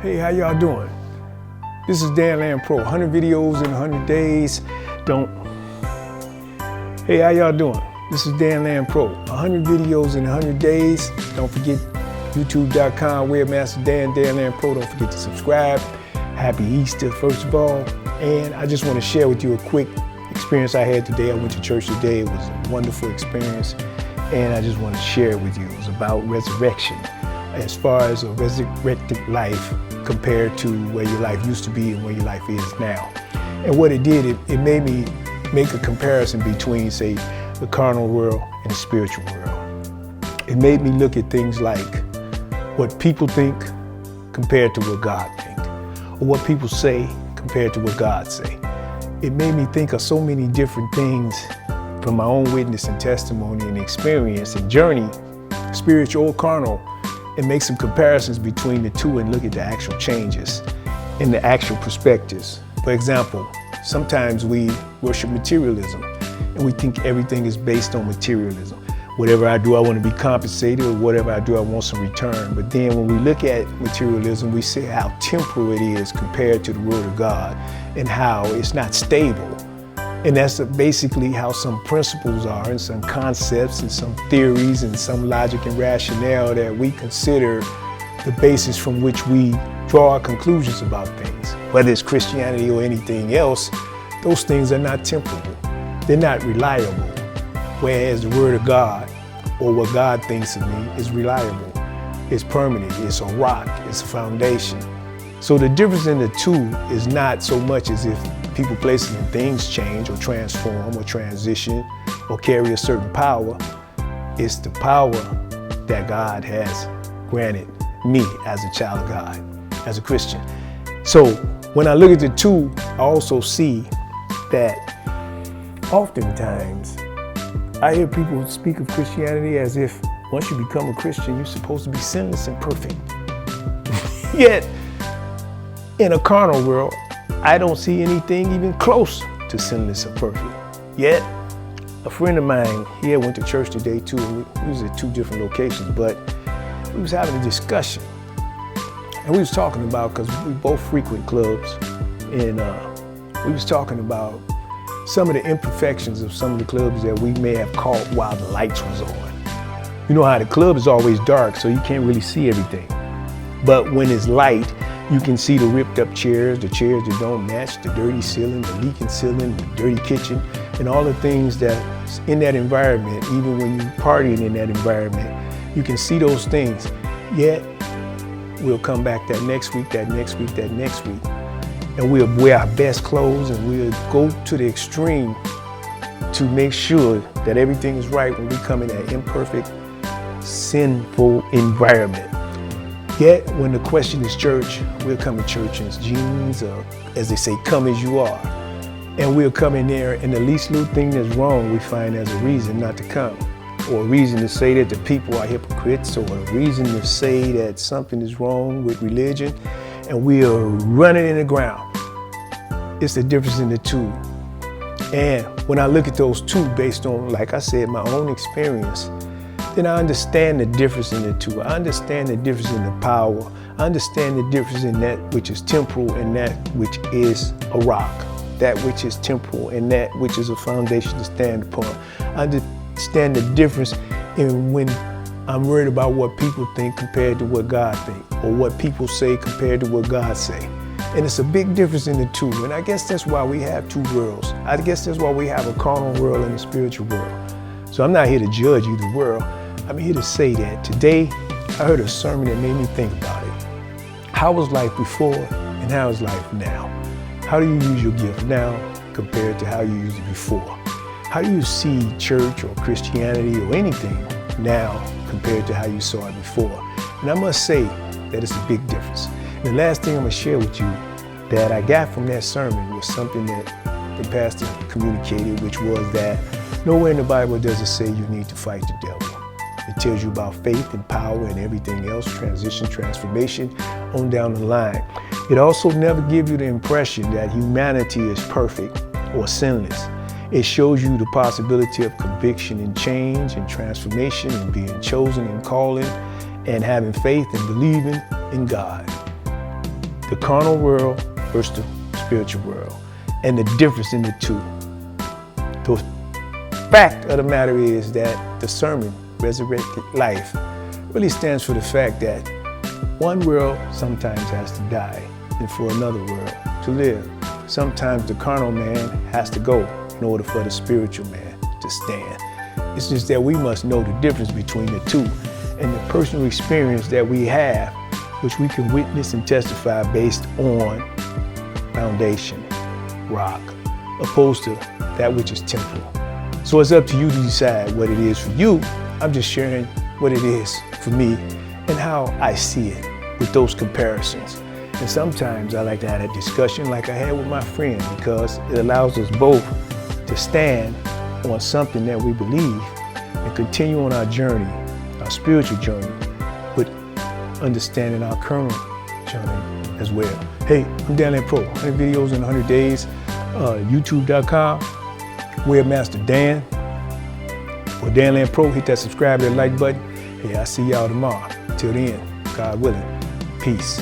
Hey, how y'all doing? This is Dan Land Pro, 100 videos in 100 days. Hey, how y'all doing? This is Dan Land Pro, 100 videos in 100 days. Don't forget youtube.com, webmaster Dan Land Pro. Don't forget to subscribe. Happy Easter, first of all. And I just want to share with you a quick experience I had today. I went to church today. It was a wonderful experience. And I just want to share it with you. It was about resurrection, as far as a resurrected life compared to where your life used to be and where your life is now. And what it did, it made me make a comparison between, say, the carnal world and the spiritual world. It made me look at things like what people think compared to what God thinks, or what people say compared to what God say. It made me think of so many different things from my own witness and testimony and experience and journey, spiritual or carnal, and make some comparisons between the two and look at the actual changes and the actual perspectives. For example, sometimes we worship materialism and we think everything is based on materialism. Whatever I do, I want to be compensated, or whatever I do, I want some return. But then when we look at materialism, we see how temporal it is compared to the Word of God and how it's not stable. And that's basically how some principles are, and some concepts and some theories and some logic and rationale that we consider the basis from which we draw our conclusions about things. Whether it's Christianity or anything else, those things are not temporal. They're not reliable. Whereas the Word of God, or what God thinks of me, is reliable. It's permanent, it's a rock, it's a foundation. So the difference in the two is not so much as if people, places, and things change or transform or transition or carry a certain power. It's the power that God has granted me as a child of God, as a Christian. So when I look at the two, I also see that oftentimes I hear people speak of Christianity as if once you become a Christian, you're supposed to be sinless and perfect. Yet, in a carnal world, I don't see anything even close to sinless or perfect. Yet, a friend of mine, he had went to church today too, and we was at two different locations, but we was having a discussion. And we was talking about, because we both frequent clubs, and we was talking about some of the imperfections of some of the clubs that we may have caught while the lights was on. You know how the club is always dark, so you can't really see everything. But when it's light, you can see the ripped up chairs, the chairs that don't match, the dirty ceiling, the leaking ceiling, the dirty kitchen, and all the things that's in that environment. Even when you're partying in that environment, you can see those things. Yet, we'll come back that next week, and we'll wear our best clothes, and we'll go to the extreme to make sure that everything is right when we come in that imperfect, sinful environment. Yet, when the question is church, we'll come to church in jeans, or as they say, come as you are. And we'll come in there, and the least little thing that's wrong, we find as a reason not to come, or a reason to say that the people are hypocrites, or a reason to say that something is wrong with religion, and we'll run it in the ground. It's the difference in the two. And when I look at those two based on, like I said, my own experience, then I understand the difference in the two. I understand the difference in the power. I understand the difference in that which is temporal and that which is a rock. That which is temporal and that which is a foundation to stand upon. I understand the difference in when I'm worried about what people think compared to what God thinks, or what people say compared to what God say. And it's a big difference in the two. And I guess that's why we have two worlds. I guess that's why we have a carnal world and a spiritual world. So I'm not here to judge either world. I'm here to say that today I heard a sermon that made me think about it. How was life before and how is life now? How do you use your gift now compared to how you used it before? How do you see church or Christianity or anything now compared to how you saw it before? And I must say that it's a big difference. And the last thing I'm gonna share with you that I got from that sermon was something that the pastor communicated, which was that nowhere in the Bible does it say you need to fight the devil. It tells you about faith and power and everything else, transition, transformation, on down the line. It also never gives you the impression that humanity is perfect or sinless. It shows you the possibility of conviction and change and transformation and being chosen and calling and having faith and believing in God. the carnal world versus the spiritual world, and the difference in the two. The fact of the matter is that the sermon, Resurrected Life, really stands for the fact that one world sometimes has to die and for another world to live. Sometimes the carnal man has to go in order for the spiritual man to stand. It's just that we must know the difference between the two and the personal experience that we have, which we can witness and testify based on foundation, rock, opposed to that which is temporal. So it's up to you to decide what it is for you. I'm just sharing what it is for me and how I see it with those comparisons. And sometimes I like to have a discussion like I had with my friend, because it allows us both to stand on something that we believe and continue on our journey, our spiritual journey, with understanding our current journey as well. Hey, I'm Dan Land Pro, 100 videos in 100 days, youtube.com, Webmaster Dan. For Dan Land Pro, hit that subscribe and like button. Hey, I'll see y'all tomorrow. Till then, God willing, peace.